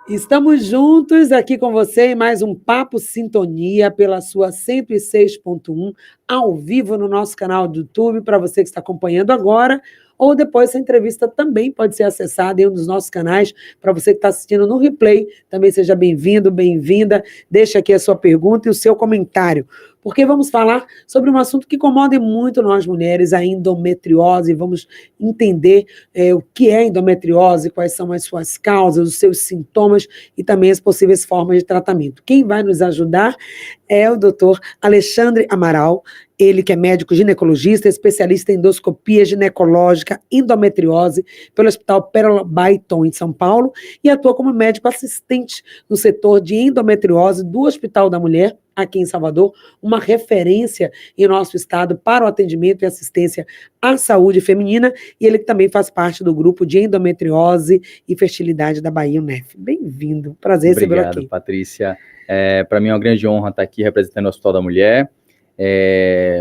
Estamos juntos aqui com você em mais um Papo Sintonia pela sua 106.1, ao vivo no nosso canal do YouTube, para você que está acompanhando agora, ou depois essa entrevista também pode ser acessada em um dos nossos canais, para você que está assistindo no replay, também seja bem-vindo, bem-vinda, deixa aqui a sua pergunta e o seu comentário, porque vamos falar sobre um assunto que incomoda muito nós mulheres, a endometriose, vamos entender o que é endometriose, quais são as suas causas, os seus sintomas e também as possíveis formas de tratamento. Quem vai nos ajudar é o doutor Alexandre Amaral, ele que é médico ginecologista, especialista em endoscopia ginecológica, endometriose, pelo Hospital Pérola Baiton, em São Paulo, e atua como médico assistente no setor de endometriose do Hospital da Mulher, aqui em Salvador, uma referência em nosso estado para o atendimento e assistência à saúde feminina, e ele também faz parte do grupo de endometriose e fertilidade da Bahia UNEF. Bem-vindo, prazer recebê-lo aqui. Obrigado, Patrícia. Para mim é uma grande honra estar aqui representando o Hospital da Mulher.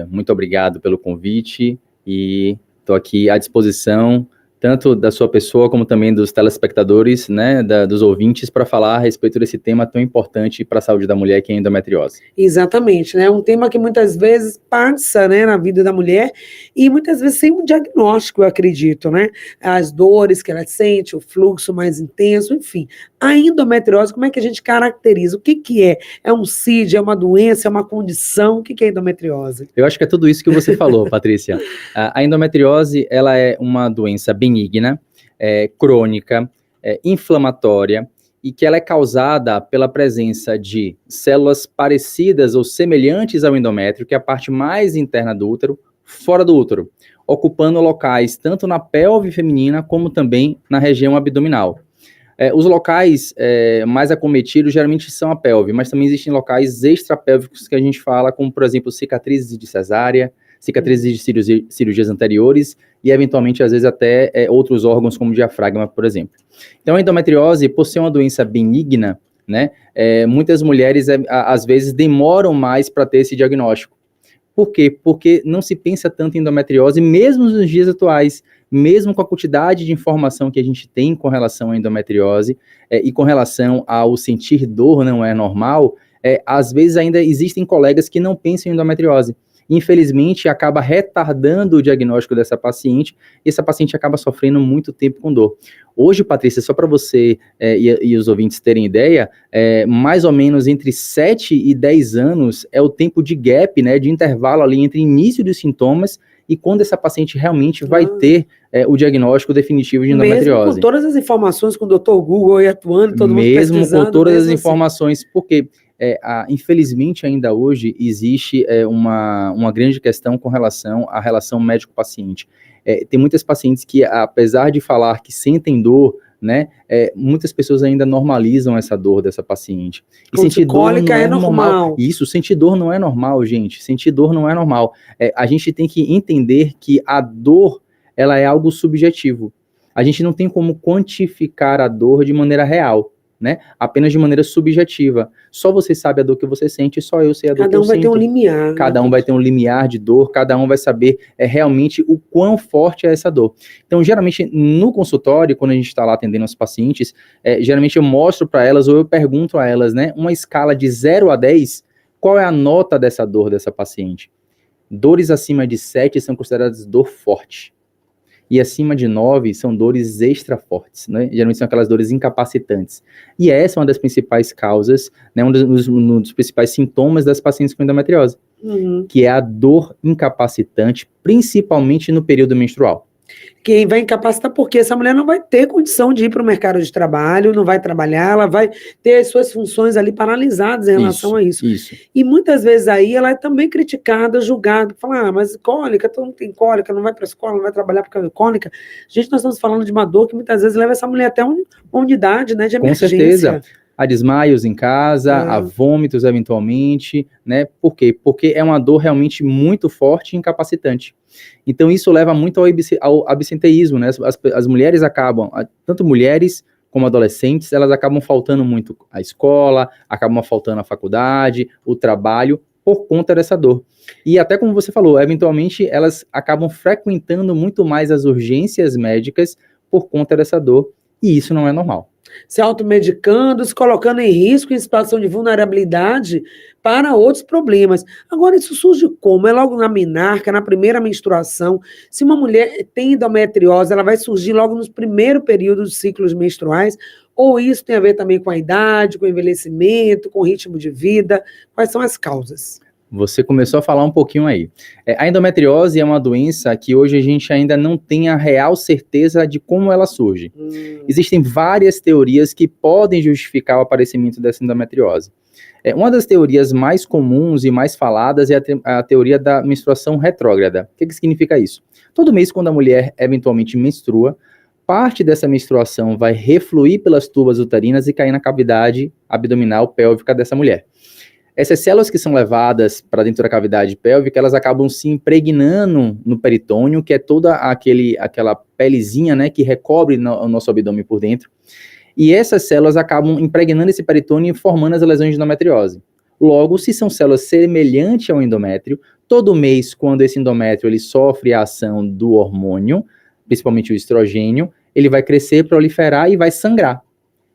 Muito obrigado pelo convite e estou aqui à disposição tanto da sua pessoa como também dos telespectadores, né, dos ouvintes, para falar a respeito desse tema tão importante para a saúde da mulher, que é a endometriose. Exatamente, né? Um tema que muitas vezes passa, né, na vida da mulher e muitas vezes sem um diagnóstico, eu acredito, né? As dores que ela sente, o fluxo mais intenso, enfim. A endometriose, como é que a gente caracteriza? O que que é? É um CID, é uma doença, é uma condição? O que que é endometriose? Eu acho que é tudo isso que você falou, Patrícia. A endometriose, ela é uma doença benigna, crônica, inflamatória, e que ela é causada pela presença de células parecidas ou semelhantes ao endométrio, que é a parte mais interna do útero, fora do útero, ocupando locais tanto na pelve feminina como também na região abdominal. Os locais mais acometidos geralmente são a pelve, mas também existem locais extrapélvicos que a gente fala, como, por exemplo, cicatrizes de cesárea, cicatrizes de cirurgias anteriores e, eventualmente, às vezes, até outros órgãos, como o diafragma, por exemplo. Então, a endometriose, por ser uma doença benigna, né, muitas mulheres, às vezes, demoram mais para ter esse diagnóstico. Por quê? Porque não se pensa tanto em endometriose, mesmo nos dias atuais, mesmo com a quantidade de informação que a gente tem com relação à endometriose e com relação ao sentir dor não é normal, às vezes ainda existem colegas que não pensam em endometriose. Infelizmente, acaba retardando o diagnóstico dessa paciente e essa paciente acaba sofrendo muito tempo com dor. Hoje, Patrícia, só para você e os ouvintes terem ideia, mais ou menos entre 7 e 10 anos é o tempo de gap, né, de intervalo ali entre início dos sintomas e quando essa paciente realmente vai ter o diagnóstico definitivo de endometriose. Mesmo com todas as informações, com o Dr. Google aí atuando, todo mundo pesquisando. Mesmo com todas as informações, porque infelizmente ainda hoje existe uma grande questão com relação à relação médico-paciente. Tem muitas pacientes que, apesar de falar que sentem dor, né, muitas pessoas ainda normalizam essa dor dessa paciente. E sentir dor não é normal. Isso, sentir dor não é normal, gente. Sentir dor não é normal. A gente tem que entender que a dor, ela é algo subjetivo. A gente não tem como quantificar a dor de maneira real, né? Apenas de maneira subjetiva. Só você sabe a dor que você sente, só eu sei a dor que eu sinto. Cada um vai ter um limiar. Cada um vai ter um limiar de dor, cada um vai saber realmente o quão forte é essa dor. Então, geralmente, no consultório, quando a gente está lá atendendo os pacientes, geralmente eu mostro para elas, ou eu pergunto a elas, né, uma escala de 0 a 10, qual é a nota dessa dor dessa paciente? Dores acima de 7 são consideradas dor forte. E acima de 9 são dores extra fortes, né? Geralmente são aquelas dores incapacitantes. E essa é uma das principais causas, né, um dos principais sintomas das pacientes com endometriose, que é a dor incapacitante, principalmente no período menstrual. Quem vai incapacitar porque essa mulher não vai ter condição de ir para o mercado de trabalho, não vai trabalhar, ela vai ter as suas funções ali paralisadas em relação a isso. E muitas vezes aí ela é também criticada, julgada, fala, mas cólica, todo mundo tem cólica, não vai para a escola, não vai trabalhar por causa de cólica. Gente, nós estamos falando de uma dor que muitas vezes leva essa mulher até uma unidade, né, de emergência. Com certeza. A desmaios em casa, a vômitos eventualmente, né? Por quê? Porque é uma dor realmente muito forte e incapacitante. Então isso leva muito ao absenteísmo, né? As mulheres acabam, tanto mulheres como adolescentes, elas acabam faltando muito à escola, acabam faltando à faculdade, o trabalho, por conta dessa dor. E até como você falou, eventualmente elas acabam frequentando muito mais as urgências médicas por conta dessa dor, e isso não é normal. Se automedicando, se colocando em risco, em situação de vulnerabilidade para outros problemas. Agora, isso surge como? É logo na menarca, na primeira menstruação. Se uma mulher tem endometriose, ela vai surgir logo nos primeiros períodos dos ciclos menstruais, ou isso tem a ver também com a idade, com o envelhecimento, com o ritmo de vida? Quais são as causas? Você começou a falar um pouquinho aí. A endometriose é uma doença que hoje a gente ainda não tem a real certeza de como ela surge. Existem várias teorias que podem justificar o aparecimento dessa endometriose. Uma das teorias mais comuns e mais faladas é a teoria da menstruação retrógrada. O que significa isso? Todo mês, quando a mulher eventualmente menstrua, parte dessa menstruação vai refluir pelas tubas uterinas e cair na cavidade abdominal pélvica dessa mulher. Essas células que são levadas para dentro da cavidade pélvica, elas acabam se impregnando no peritônio, que é toda aquela pelezinha, né, que recobre o nosso abdômen por dentro. E essas células acabam impregnando esse peritônio e formando as lesões de endometriose. Logo, se são células semelhantes ao endométrio, todo mês, quando esse endométrio ele sofre a ação do hormônio, principalmente o estrogênio, ele vai crescer, proliferar e vai sangrar.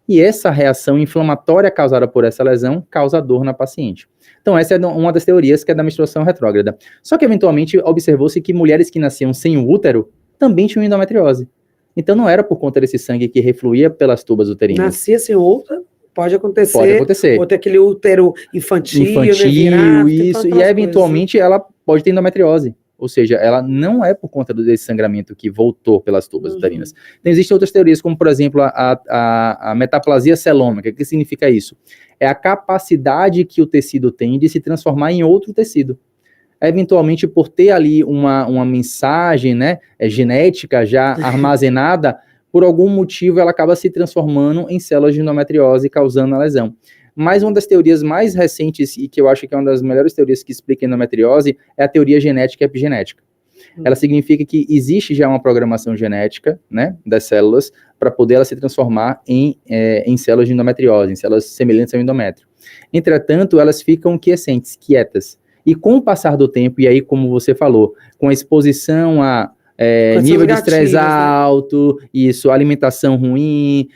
E essa reação inflamatória causada por essa lesão causa dor na paciente. Então, essa é uma das teorias que é da menstruação retrógrada. Só que, eventualmente, observou-se que mulheres que nasciam sem o útero também tinham endometriose. Então, não era por conta desse sangue que refluía pelas tubas uterinas. Nascia sem útero, pode acontecer. Pode acontecer. Ou ter aquele útero infantil, né, isso. E, eventualmente, coisas. ela pode ter endometriose. Ou seja, ela não é por conta desse sangramento que voltou pelas tubas uterinas. Então, existem outras teorias, como, por exemplo, a metaplasia celômica. O que significa isso? É a capacidade que o tecido tem de se transformar em outro tecido. Eventualmente, por ter ali uma mensagem, né, genética já armazenada, por algum motivo ela acaba se transformando em células de endometriose, causando a lesão. Mas uma das teorias mais recentes, e que eu acho que é uma das melhores teorias que explica a endometriose, é a teoria genética e epigenética. Ela significa que existe já uma programação genética, né, das células, para poder ela se transformar em células de endometriose, em células semelhantes ao endométrio. Entretanto, elas ficam quiescentes, quietas. E com o passar do tempo, e aí, como você falou, com a exposição a nível de estresse alto, isso, alimentação ruim,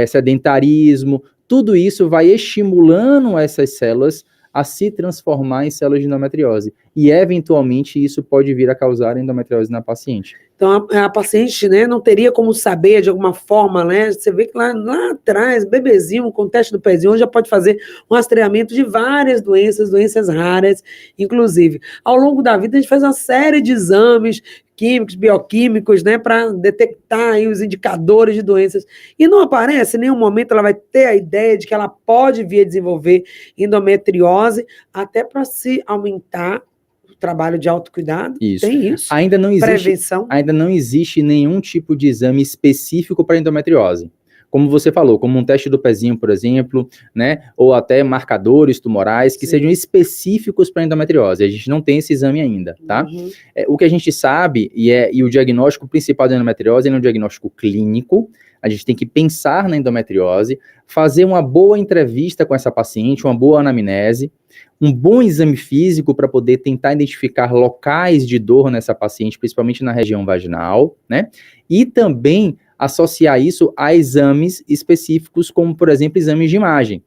sedentarismo, tudo isso vai estimulando essas células a se transformar em células de endometriose. E, eventualmente, isso pode vir a causar endometriose na paciente. Então, a paciente, né, não teria como saber de alguma forma, né? Você vê que lá atrás, bebezinho, com o teste do pezinho, já pode fazer um rastreamento de várias doenças raras, inclusive. Ao longo da vida, a gente faz uma série de exames químicos, bioquímicos, né, para detectar aí os indicadores de doenças. E não aparece, em nenhum momento ela vai ter a ideia de que ela pode vir a desenvolver endometriose, até para se aumentar trabalho de autocuidado. Isso. Tem isso. Ainda não existe, prevenção. Ainda não existe nenhum tipo de exame específico para endometriose. Como você falou, como um teste do pezinho, por exemplo, né, ou até marcadores tumorais que sejam específicos para endometriose. A gente não tem esse exame ainda, tá? O que a gente sabe, e o diagnóstico principal da endometriose é um diagnóstico clínico. A gente tem que pensar na endometriose, fazer uma boa entrevista com essa paciente, uma boa anamnese, um bom exame físico para poder tentar identificar locais de dor nessa paciente, principalmente na região vaginal, né? E também associar isso a exames específicos, como, por exemplo, exames de imagem.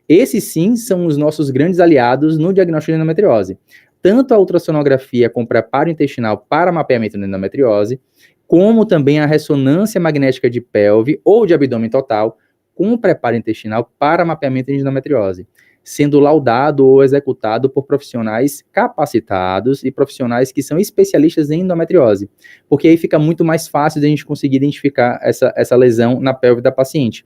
Esses, sim, são os nossos grandes aliados no diagnóstico de endometriose. Tanto a ultrassonografia com preparo intestinal para mapeamento da endometriose, como também a ressonância magnética de pelve ou de abdômen total com preparo intestinal para mapeamento de endometriose, sendo laudado ou executado por profissionais capacitados e profissionais que são especialistas em endometriose, porque aí fica muito mais fácil de a gente conseguir identificar essa lesão na pelve da paciente.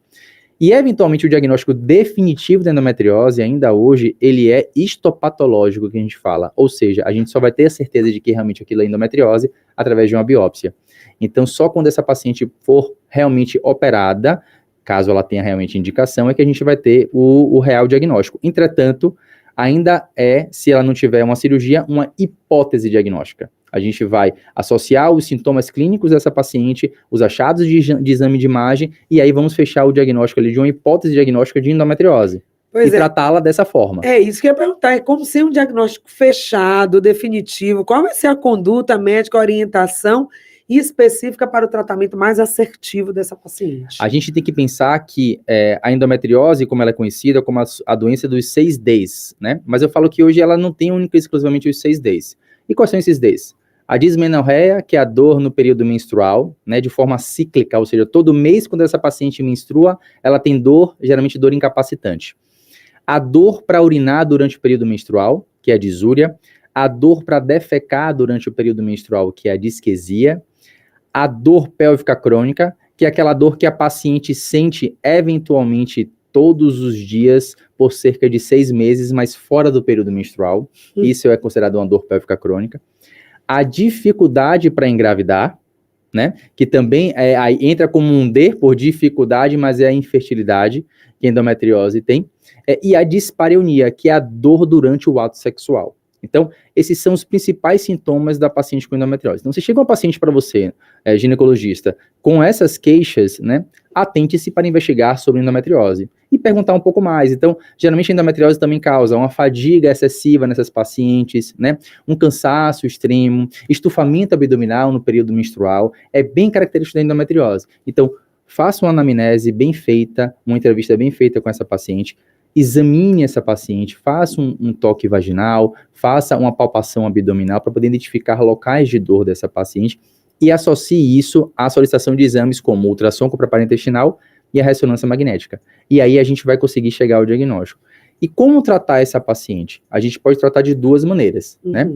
E, eventualmente, o diagnóstico definitivo da endometriose, ainda hoje, ele é histopatológico, que a gente fala, ou seja, a gente só vai ter a certeza de que realmente aquilo é endometriose através de uma biópsia. Então, só quando essa paciente for realmente operada, caso ela tenha realmente indicação, é que a gente vai ter o real diagnóstico. Entretanto, ainda se ela não tiver uma cirurgia, uma hipótese diagnóstica. A gente vai associar os sintomas clínicos dessa paciente, os achados de exame de imagem, e aí vamos fechar o diagnóstico ali de uma hipótese diagnóstica de endometriose. E tratá-la dessa forma. É isso que eu ia perguntar, é como ser um diagnóstico fechado, definitivo, qual vai ser a conduta médica, a orientação, específica para o tratamento mais assertivo dessa paciente? A gente tem que pensar que a endometriose, como ela é conhecida, como a doença dos 6 Ds, né? Mas eu falo que hoje ela não tem única e exclusivamente os 6 Ds. E quais são esses Ds? A dismenorreia, que é a dor no período menstrual, né, de forma cíclica, ou seja, todo mês quando essa paciente menstrua, ela tem dor, geralmente dor incapacitante. A dor para urinar durante o período menstrual, que é a disúria. A dor para defecar durante o período menstrual, que é a disquesia. A dor pélvica crônica, que é aquela dor que a paciente sente eventualmente todos os dias por cerca de 6 meses, mas fora do período menstrual. Isso é considerado uma dor pélvica crônica. A dificuldade para engravidar, né? Que também entra como um D por dificuldade, mas é a infertilidade que a endometriose tem. E a dispareunia, que é a dor durante o ato sexual. Então, esses são os principais sintomas da paciente com endometriose. Então, se chega uma paciente para você, ginecologista, com essas queixas, né, atente-se para investigar sobre endometriose e perguntar um pouco mais. Então, geralmente a endometriose também causa uma fadiga excessiva nessas pacientes, né, um cansaço extremo, estufamento abdominal no período menstrual, é bem característico da endometriose. Então, faça uma anamnese bem feita, uma entrevista bem feita com essa paciente, examine essa paciente, faça um toque vaginal, faça uma palpação abdominal para poder identificar locais de dor dessa paciente e associe isso à solicitação de exames como o ultrassom com preparo intestinal e a ressonância magnética. E aí a gente vai conseguir chegar ao diagnóstico. E como tratar essa paciente? A gente pode tratar de duas maneiras, né?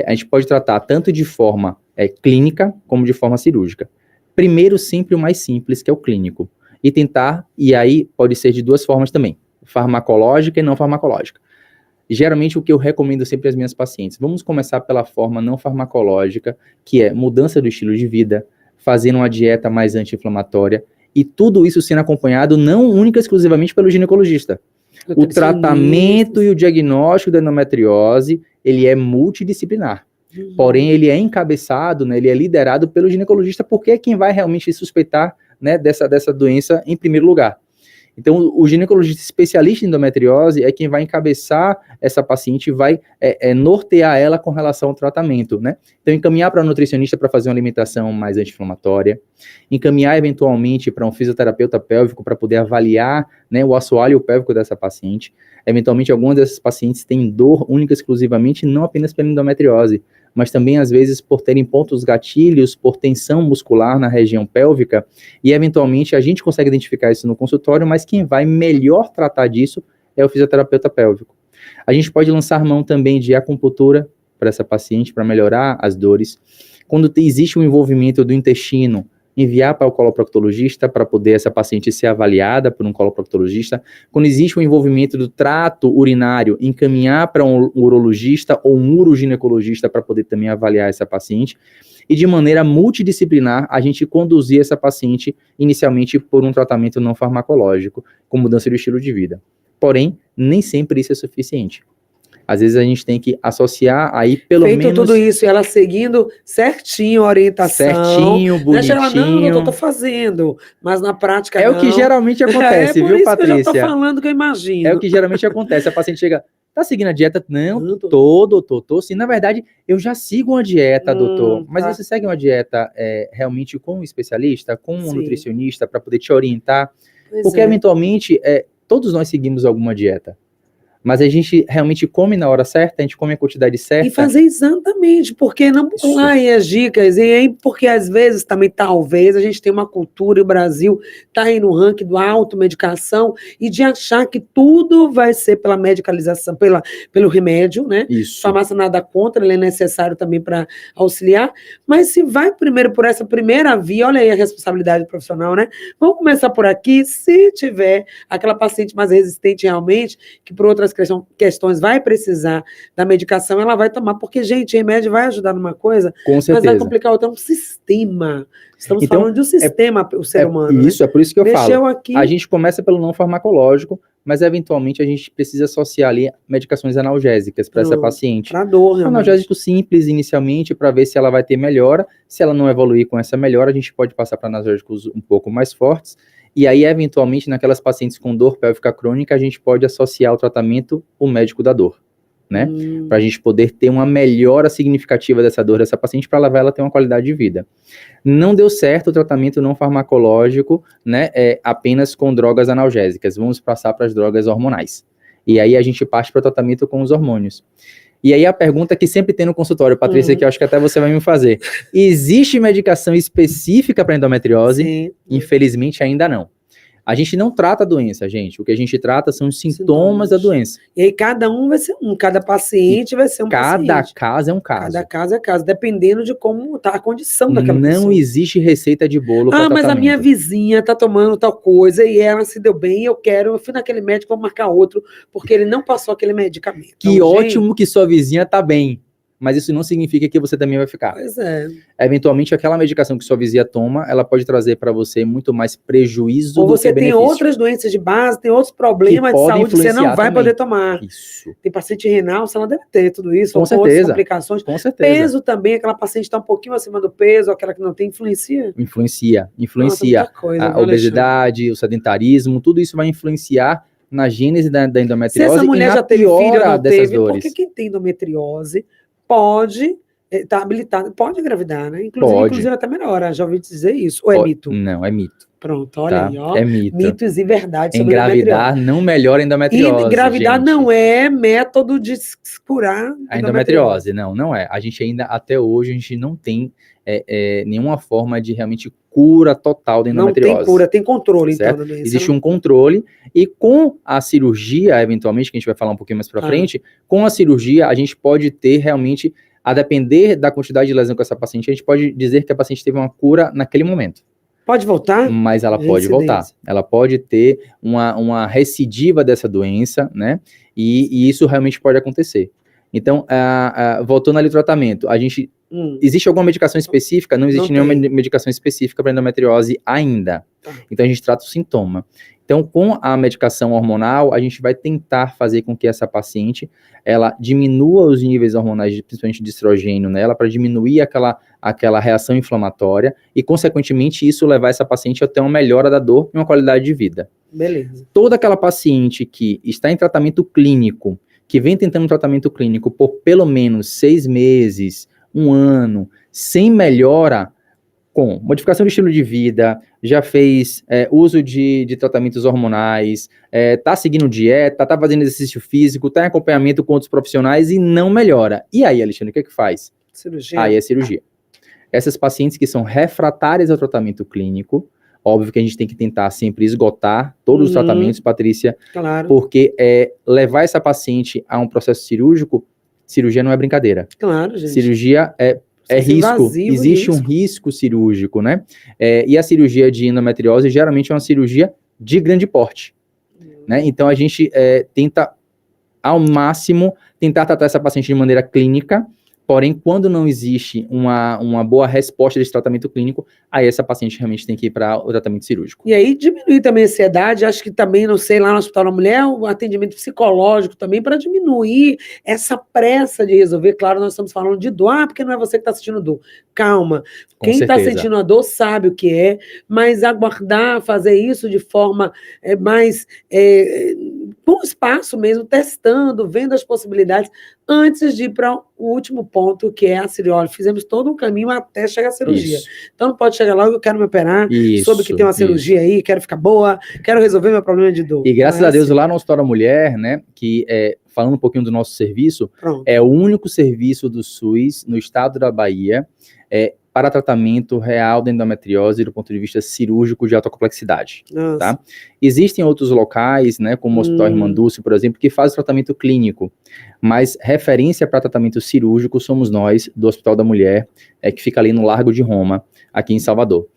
A gente pode tratar tanto de forma clínica como de forma cirúrgica. Primeiro, sempre o mais simples, que é o clínico. E aí pode ser de duas formas também. Farmacológica e não farmacológica. Geralmente o que eu recomendo sempre às minhas pacientes, vamos começar pela forma não farmacológica, que é mudança do estilo de vida, fazendo uma dieta mais anti-inflamatória, e tudo isso sendo acompanhado não única e exclusivamente pelo ginecologista. O tratamento e o diagnóstico da endometriose, ele é multidisciplinar. Porém, ele é encabeçado, né, ele é liderado pelo ginecologista, porque é quem vai realmente suspeitar, né, dessa doença em primeiro lugar. Então, o ginecologista especialista em endometriose é quem vai encabeçar essa paciente e vai nortear ela com relação ao tratamento, né? Então, encaminhar para um nutricionista para fazer uma alimentação mais anti-inflamatória, encaminhar eventualmente para um fisioterapeuta pélvico para poder avaliar, né, o assoalho pélvico dessa paciente. Eventualmente, algumas dessas pacientes têm dor única e exclusivamente, não apenas pela endometriose, mas também, às vezes, por terem pontos gatilhos, por tensão muscular na região pélvica, e, eventualmente, a gente consegue identificar isso no consultório, mas quem vai melhor tratar disso é o fisioterapeuta pélvico. A gente pode lançar mão também de acupuntura para essa paciente, para melhorar as dores. Quando existe um envolvimento do intestino, enviar para o coloproctologista para poder essa paciente ser avaliada por um coloproctologista. Quando existe um envolvimento do trato urinário, encaminhar para um urologista ou um uroginecologista para poder também avaliar essa paciente. E de maneira multidisciplinar, a gente conduzir essa paciente inicialmente por um tratamento não farmacológico, com mudança de estilo de vida. Porém, nem sempre isso é suficiente. Às vezes a gente tem que associar aí pelo menos... Feito tudo isso, e ela seguindo certinho a orientação. Certinho, bonitinho. Ela, não, doutor, tô fazendo. Mas na prática não. É o que geralmente acontece, viu, Patrícia? Que eu já tô falando que eu imagino. É o que geralmente acontece. A paciente chega, tá seguindo a dieta? Não, tô, doutor, tô sim. Na verdade, eu já sigo uma dieta, doutor. Mas você segue uma dieta realmente com um especialista, com um nutricionista, para poder te orientar? Porque, eventualmente, todos nós seguimos alguma dieta. Mas a gente realmente come na hora certa, a gente come a quantidade certa. E fazer exatamente, porque não pular aí as dicas, e aí porque às vezes também, talvez, a gente tem uma cultura, e o Brasil está aí no ranking do automedicação, e de achar que tudo vai ser pela medicalização, pelo remédio, né? Isso. Farmácia nada contra, ele é necessário também para auxiliar, mas se vai primeiro por essa primeira via, olha aí a responsabilidade profissional, né? Vamos começar por aqui, se tiver aquela paciente mais resistente realmente, que por outras questões vai precisar da medicação, ela vai tomar, porque, gente, remédio vai ajudar numa coisa, com certeza, mas vai complicar outra, é um sistema. Estamos falando de um sistema, o ser humano. Isso, né? É por isso que eu falo. Aqui. A gente começa pelo não farmacológico, mas eventualmente a gente precisa associar ali medicações analgésicas para essa paciente. Para dor, realmente. Analgésico simples inicialmente, para ver se ela vai ter melhora. Se ela não evoluir com essa melhora, a gente pode passar para analgésicos um pouco mais fortes. E aí, eventualmente, naquelas pacientes com dor pélvica crônica, a gente pode associar ao tratamento o médico da dor. né? Para a gente poder ter uma melhora significativa dessa dor dessa paciente para levar ela a ter uma qualidade de vida. Não deu certo o tratamento não farmacológico, né? Apenas com drogas analgésicas. Vamos passar para as drogas hormonais. E aí a gente parte para o tratamento com os hormônios. E aí a pergunta que sempre tem no consultório, Patrícia, que eu acho que até você vai me fazer. Existe medicação específica para endometriose? Sim. Infelizmente ainda não. A gente não trata a doença, gente. O que a gente trata são os sintomas da doença. E aí cada um vai ser cada paciente vai ser um paciente. Cada caso é um caso. Cada caso é caso, dependendo de como está a condição daquela pessoa. Não existe receita de bolo para tratamento. Mas a minha vizinha está tomando tal coisa e ela se deu bem, eu fui naquele médico, vou marcar outro, porque ele não passou aquele medicamento. Que então, ótimo que sua vizinha está bem. Mas isso não significa que você também vai ficar. Pois é. Eventualmente, aquela medicação que sua vizinha toma, ela pode trazer para você muito mais prejuízo ou do que benefício. Ou você tem outras doenças de base, tem outros problemas de saúde que você não vai poder tomar. Isso. Tem paciente renal, você não deve ter tudo isso. Com ou certeza. Outras complicações. Com certeza. Peso também, aquela paciente está um pouquinho acima do peso, aquela que não tem, influencia? Influencia. Nossa, coisa, a obesidade, o sedentarismo, tudo isso vai influenciar na gênese da endometriose. Se essa mulher já teve filho ou não teve, dores. Porque quem tem endometriose pode... Está habilitado, pode engravidar, né? Inclusive até melhora, já ouvi dizer isso. Ou é mito? Não, é mito. Pronto, olha aí, ó. É mito. Mitos e verdades sobre engravidar não melhora a endometriose. E engravidar não é método de curar a endometriose. Não é. A gente ainda, até hoje, a gente não tem nenhuma forma de realmente cura total da endometriose. Não tem cura, tem controle, certo? Então. Existe um controle, e com a cirurgia, eventualmente, que a gente vai falar um pouquinho mais pra frente, com a cirurgia, a gente pode ter realmente... A depender da quantidade de lesão com essa paciente, a gente pode dizer que a paciente teve uma cura naquele momento. Pode voltar? Mas ela pode voltar. Ela pode ter uma recidiva dessa doença, né? E isso realmente pode acontecer. Então, voltando ali ao tratamento, a gente... Existe alguma medicação específica? Não existe nenhuma medicação específica para endometriose ainda. Então, a gente trata o sintoma. Então, com a medicação hormonal, a gente vai tentar fazer com que essa paciente, ela diminua os níveis hormonais, principalmente de estrogênio nela, para diminuir aquela reação inflamatória e, consequentemente, isso levar essa paciente a ter uma melhora da dor e uma qualidade de vida. Beleza. Toda aquela paciente que está em tratamento clínico, que vem tentando um tratamento clínico por pelo menos 6 meses, 1 ano, sem melhora, com modificação do estilo de vida, já fez uso de tratamentos hormonais, tá seguindo dieta, tá fazendo exercício físico, tá em acompanhamento com outros profissionais e não melhora. E aí, Alexandre, o que é que faz? Cirurgia. Aí é cirurgia. Essas pacientes que são refratárias ao tratamento clínico, óbvio que a gente tem que tentar sempre esgotar todos os tratamentos, Patrícia, claro. Porque levar essa paciente a um processo cirúrgico, cirurgia não é brincadeira. Claro, gente. Cirurgia é risco, existe um risco cirúrgico, né? E a cirurgia de endometriose geralmente é uma cirurgia de grande porte, né? Então a gente tenta, ao máximo, tentar tratar essa paciente de maneira clínica, porém, quando não existe uma boa resposta desse tratamento clínico, aí essa paciente realmente tem que ir para o tratamento cirúrgico. E aí diminuir também a ansiedade, acho que também, não sei, lá no Hospital da Mulher, o atendimento psicológico também, para diminuir essa pressa de resolver. Claro, nós estamos falando de dor, porque não é você que está sentindo dor. Calma. Quem está sentindo a dor sabe o que é, mas aguardar, fazer isso de forma mais... com espaço mesmo, testando, vendo as possibilidades, antes de ir para o último ponto, que é a cirurgia. Fizemos todo um caminho até chegar à cirurgia. Isso. Então não pode chegar logo, eu quero me operar, soube que tem uma cirurgia aí, quero ficar boa, quero resolver meu problema de dor. E graças a Deus, lá no Hospital da Mulher, né, que falando um pouquinho do nosso serviço, é o único serviço do SUS no estado da Bahia, para tratamento real da endometriose do ponto de vista cirúrgico de alta complexidade, tá? Existem outros locais, né, como o Hospital Irmã Dulce, por exemplo, que faz tratamento clínico, mas referência para tratamento cirúrgico somos nós, do Hospital da Mulher, que fica ali no Largo de Roma, aqui em Salvador.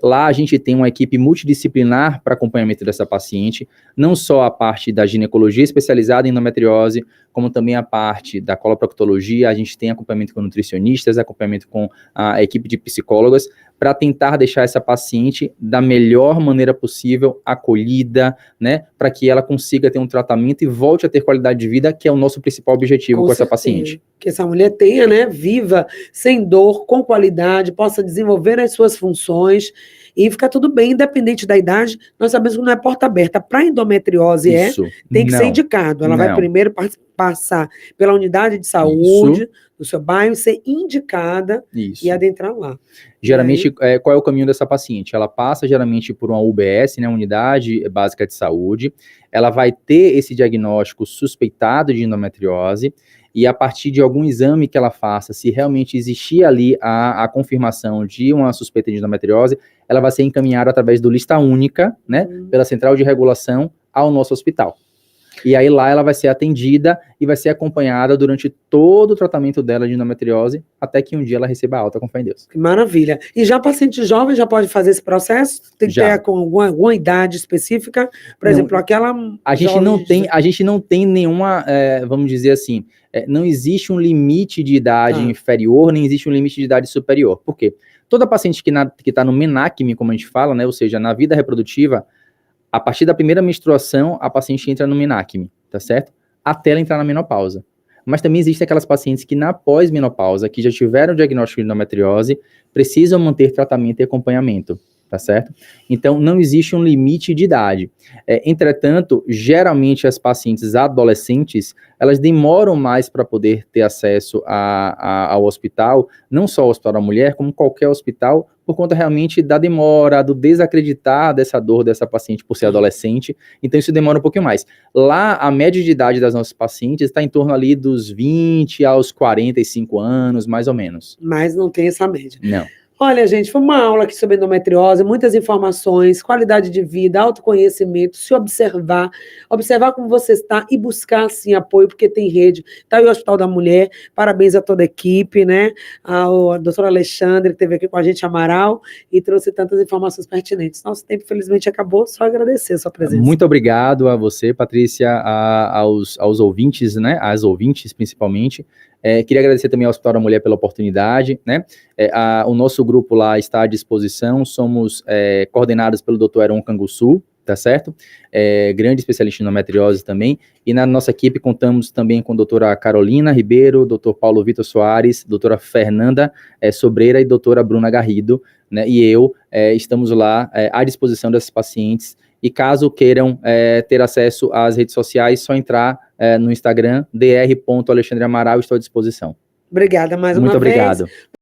Lá a gente tem uma equipe multidisciplinar para acompanhamento dessa paciente, não só a parte da ginecologia especializada em endometriose, como também a parte da coloproctologia. A gente tem acompanhamento com nutricionistas, acompanhamento com a equipe de psicólogas, para tentar deixar essa paciente da melhor maneira possível, acolhida, né, para que ela consiga ter um tratamento e volte a ter qualidade de vida, que é o nosso principal objetivo com essa paciente. Que essa mulher tenha, né, viva, sem dor, com qualidade, possa desenvolver as suas funções e fica tudo bem, independente da idade. Nós sabemos que não é porta aberta. Para endometriose Isso. tem que ser Não. indicado. Ela vai Não. primeiro passar pela unidade de saúde do seu bairro, ser indicada Isso. e adentrar lá. Geralmente, qual é o caminho dessa paciente? Ela passa geralmente por uma UBS, né, Unidade Básica de Saúde. Ela vai ter esse diagnóstico suspeitado de endometriose e a partir de algum exame que ela faça, se realmente existir ali a confirmação de uma suspeita de endometriose, ela vai ser encaminhada através do lista única, né, pela Central de Regulação ao nosso hospital. E aí lá ela vai ser atendida e vai ser acompanhada durante todo o tratamento dela de endometriose, até que um dia ela receba alta, com fé em Deus. Que maravilha. E já paciente jovem já pode fazer esse processo? Tem que ter com alguma idade específica? Por exemplo, aquela... A gente não tem nenhuma, vamos dizer assim, não existe um limite de idade inferior, nem existe um limite de idade superior. Por quê? Toda paciente que está no menacme, como a gente fala, né, ou seja, na vida reprodutiva, a partir da primeira menstruação, a paciente entra no menacme, tá certo? Até ela entrar na menopausa. Mas também existem aquelas pacientes que na pós-menopausa, que já tiveram diagnóstico de endometriose, precisam manter tratamento e acompanhamento, tá certo? Então, não existe um limite de idade. Entretanto, geralmente as pacientes adolescentes, elas demoram mais para poder ter acesso ao hospital, não só ao Hospital da Mulher, como qualquer hospital, por conta realmente da demora, do desacreditar dessa dor dessa paciente por ser adolescente, então isso demora um pouquinho mais. Lá, a média de idade das nossas pacientes está em torno ali dos 20 aos 45 anos, mais ou menos. Mas não tem essa média. Não. Olha, gente, foi uma aula aqui sobre endometriose, muitas informações, qualidade de vida, autoconhecimento, se observar como você está e buscar, sim, apoio, porque tem rede. Está aí o Hospital da Mulher, parabéns a toda a equipe, né? A doutora Alexandre, que esteve aqui com a gente, Amaral, e trouxe tantas informações pertinentes. Nosso tempo, infelizmente, acabou, só agradecer a sua presença. Muito obrigado a você, Patrícia, aos ouvintes, né? Às ouvintes, principalmente. Queria agradecer também ao Hospital da Mulher pela oportunidade, né? O nosso grupo lá está à disposição, somos coordenados pelo Dr. Heron Canguçu, tá certo? Grande especialista em endometriose também, e na nossa equipe contamos também com a doutora Carolina Ribeiro, doutor Paulo Vitor Soares, doutora Fernanda Sobreira e doutora Bruna Garrido, né? E eu estamos lá à disposição dessas pacientes, e caso queiram ter acesso às redes sociais, só entrar no Instagram, dr.alexandre Amaral, estou à disposição. Obrigada mais uma vez. Muito obrigado.